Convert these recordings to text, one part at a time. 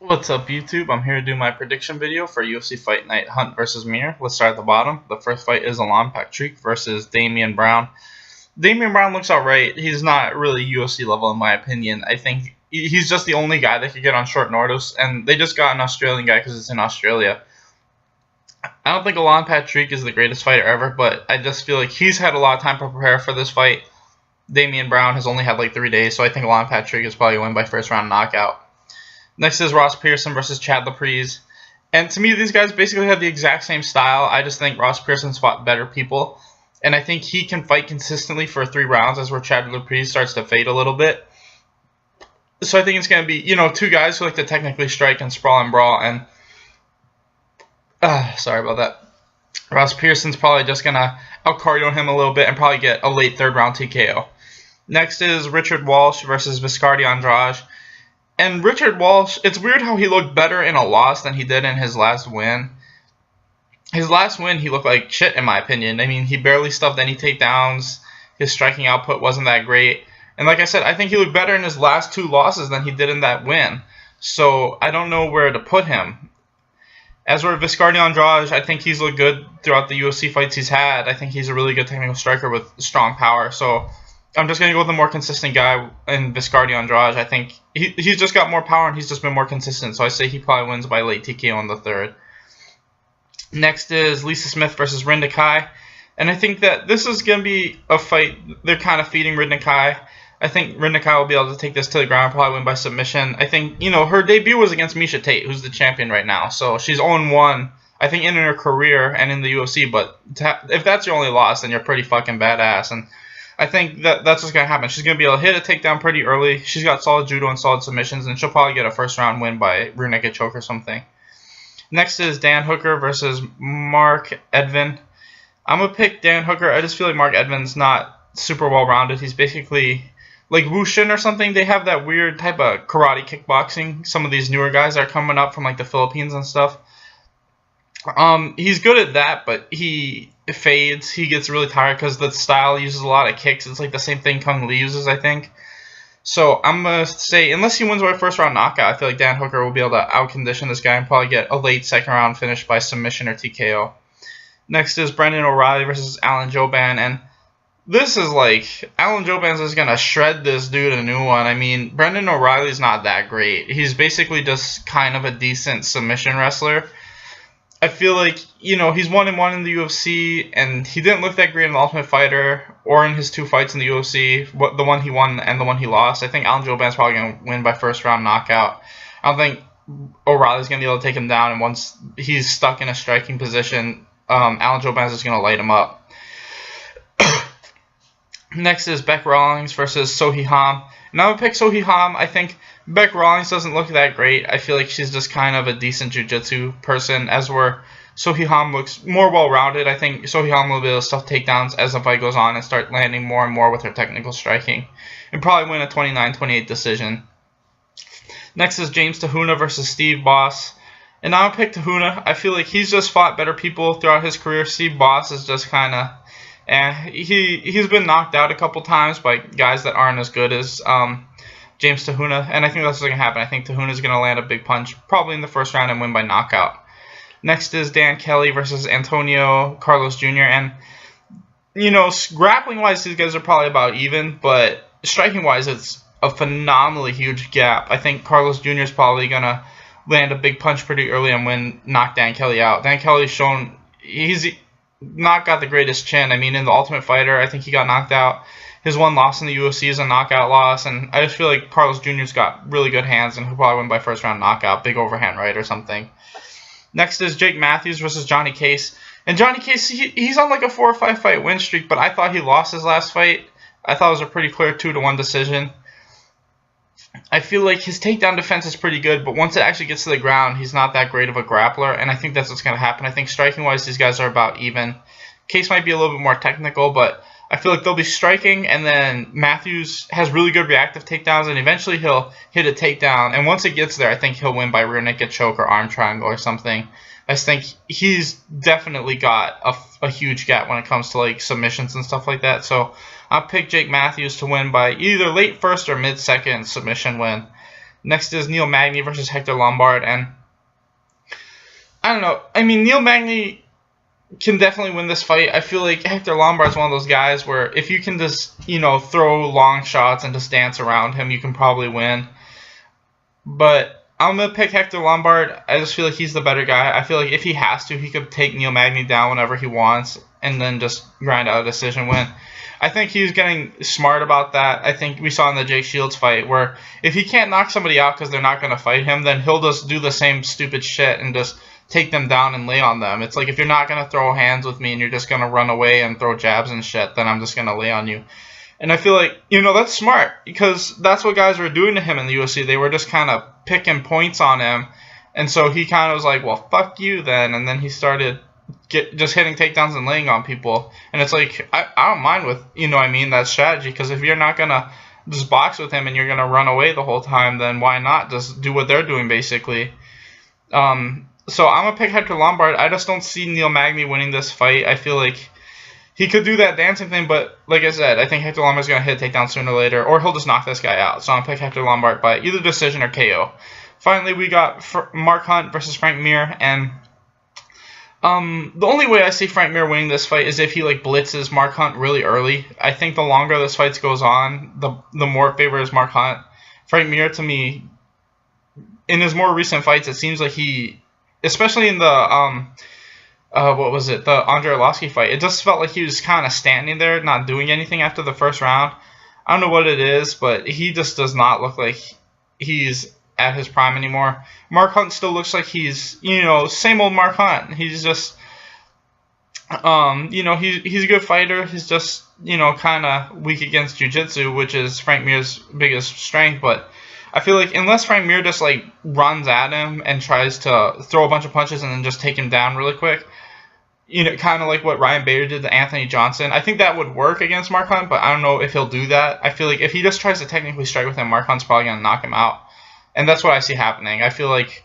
What's up, YouTube? I'm here to do my prediction video for UFC Fight Night Hunt versus Mir. Let's start at the bottom. The first fight is Alan Patrick versus Damian Brown. Damian Brown looks alright. He's not really UFC level in my opinion. I think he's just the only guy that could get on short notice, and they just got an Australian guy because it's in Australia. I don't think Alan Patrick is the greatest fighter ever, but I just feel like he's had a lot of time to prepare for this fight. Damian Brown has only had like 3 days, so I think Alan Patrick is probably going to win by first round knockout. Next is Ross Pearson versus Chad Laprise. And to me, these guys basically have the exact same style. I just think Ross Pearson's fought better people. And I think he can fight consistently for 3 rounds, as where Chad Laprise starts to fade a little bit. So I think it's going to be, two guys who like to technically strike and sprawl and brawl. And, sorry about that. Ross Pearson's probably just going to out-cardio him a little bit and probably get a late 3rd round TKO. Next is Richard Walsh versus Viscardi Andrade. And Richard Walsh, it's weird how he looked better in a loss than he did in his last win. His last win, he looked like shit in my opinion. I mean, he barely stuffed any takedowns. His striking output wasn't that great. And like I said, I think he looked better in his last 2 losses than he did in that win. So I don't know where to put him. As for Viscardi Andrade, I think he's looked good throughout the UFC fights he's had. I think he's a really good technical striker with strong power. So I'm just going to go with a more consistent guy in Viscardi Andrade. I think he's just got more power and he's just been more consistent. So I say he probably wins by late TKO in the 3rd. Next is Lisa Smith versus Rinda Kai. And I think that this is going to be a fight. They're kind of feeding Rinda Kai. I think Rinda Kai will be able to take this to the ground, probably win by submission. I think, her debut was against Miesha Tate, who's the champion right now. So she's 0-1, I think, in her career and in the UFC. But if that's your only loss, then you're pretty fucking badass. And I think that's what's going to happen. She's going to be able to hit a takedown pretty early. She's got solid judo and solid submissions, and she'll probably get a first-round win by rear naked choke or something. Next is Dan Hooker versus Mark Edvin. I'm going to pick Dan Hooker. I just feel like Mark Edvin's not super well-rounded. He's basically like Wushin or something. They have that weird type of karate kickboxing. Some of these newer guys are coming up from like the Philippines and stuff. He's good at that, but he fades. He gets really tired because the style uses a lot of kicks. It's like the same thing Kung Lee uses, I think. So I'm going to say, unless he wins by first round knockout, I feel like Dan Hooker will be able to outcondition this guy and probably get a late 2nd round finish by submission or TKO. Next is Brendan O'Reilly versus Alan Jouban. And this is like, Alan Jouban's is going to shred this dude a new one. I mean, Brendan O'Reilly's not that great. He's basically just kind of a decent submission wrestler. I feel like, he's 1-1 in the UFC, and he didn't look that great in The Ultimate Fighter or in his 2 fights in the UFC, the one he won and the one he lost. I think Alan Jouban's probably going to win by first round knockout. I don't think O'Reilly's going to be able to take him down, and once he's stuck in a striking position, Alan Jouban's just going to light him up. Next is Bec Rawlings versus Sohee Ham. And I would pick Sohee Ham. I think Bec Rawlings doesn't look that great. I feel like she's just kind of a decent jiu-jitsu person, as where Sohee Ham looks more well-rounded. I think Sohee Ham will be able to stuff takedowns as the fight goes on and start landing more and more with her technical striking. And probably win a 29-28 decision. Next is James Tahuna versus Steve Boss. And I would pick Tahuna. I feel like he's just fought better people throughout his career. Steve Boss is just kind of... And he's been knocked out a couple times by guys that aren't as good as James Tahuna. And I think that's what's going to happen. I think Tahuna's going to land a big punch probably in the 1st round and win by knockout. Next is Dan Kelly versus Antonio Carlos Jr. And, grappling-wise, these guys are probably about even. But striking-wise, it's a phenomenally huge gap. I think Carlos Jr. is probably going to land a big punch pretty early and knock Dan Kelly out. Dan Kelly's shown he's not got the greatest chin. I mean, in The Ultimate Fighter, I think he got knocked out. His one loss in the UFC is a knockout loss, and I just feel like Carlos Jr.'s got really good hands, and he'll probably win by first round knockout, big overhand right or something. Next is Jake Matthews versus Johnny Case. And Johnny Case, he's on like a 4 or 5 fight win streak, but I thought he lost his last fight. I thought it was a pretty clear 2-1 decision. I feel like his takedown defense is pretty good, but once it actually gets to the ground, he's not that great of a grappler, and I think that's what's going to happen. I think striking-wise, these guys are about even. Case might be a little bit more technical, but I feel like they'll be striking, and then Matthews has really good reactive takedowns, and eventually he'll hit a takedown, and once it gets there, I think he'll win by rear naked choke or arm triangle or something. I just think he's definitely got a huge gap when it comes to like submissions and stuff like that. So I'll pick Jake Matthews to win by either late first or mid-second submission win. Next is Neil Magny versus Hector Lombard, and I don't know. I mean, Neil Magny can definitely win this fight. I feel like Hector Lombard's one of those guys where if you can just, throw long shots and just dance around him, you can probably win. But I'm going to pick Hector Lombard. I just feel like he's the better guy. I feel like if he has to, he could take Neil Magny down whenever he wants and then just grind out a decision win. I think he's getting smart about that. I think we saw in the Jake Shields fight where if he can't knock somebody out because they're not going to fight him, then he'll just do the same stupid shit and just take them down and lay on them. It's like, if you're not going to throw hands with me and you're just going to run away and throw jabs and shit, then I'm just going to lay on you. And I feel like, that's smart because that's what guys were doing to him in the UFC. They were just kind of picking points on him. And so he kind of was like, well, fuck you then. And then he started just hitting takedowns and laying on people. And it's like, I don't mind with, that strategy. Because if you're not going to just box with him and you're going to run away the whole time, then why not just do what they're doing, basically. So I'm going to pick Hector Lombard. I just don't see Neil Magny winning this fight. I feel like he could do that dancing thing, but like I said, I think Hector Lombard's going to hit a takedown sooner or later, or he'll just knock this guy out. So I'm going to pick Hector Lombard by either decision or KO. Finally, we got Mark Hunt versus Frank Mir, and the only way I see Frank Mir winning this fight is if he blitzes Mark Hunt really early. I think the longer this fight goes on, the more it favors Mark Hunt. Frank Mir, to me, in his more recent fights, it seems like he, especially in the the Andre Arlovski fight, it just felt like he was kind of standing there, not doing anything after the first round. I don't know what it is, but he just does not look like he's at his prime anymore. Mark Hunt still looks like he's, same old Mark Hunt. He's just, he's a good fighter. He's just, kind of weak against jiu-jitsu, which is Frank Mir's biggest strength. But I feel like unless Frank Mir just, runs at him and tries to throw a bunch of punches and then just take him down really quick, kind of like what Ryan Bader did to Anthony Johnson, I think that would work against Mark Hunt, but I don't know if he'll do that. I feel like if he just tries to technically strike with him, Mark Hunt's probably going to knock him out. And that's what I see happening. I feel like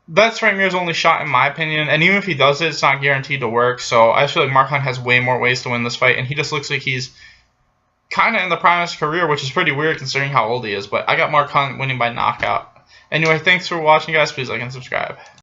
that's Frank Mir's only shot, in my opinion. And even if he does it, it's not guaranteed to work. So I feel like Mark Hunt has way more ways to win this fight. And he just looks like he's kind of in the prime of his career, which is pretty weird considering how old he is. But I got Mark Hunt winning by knockout. Anyway, thanks for watching, guys. Please like and subscribe.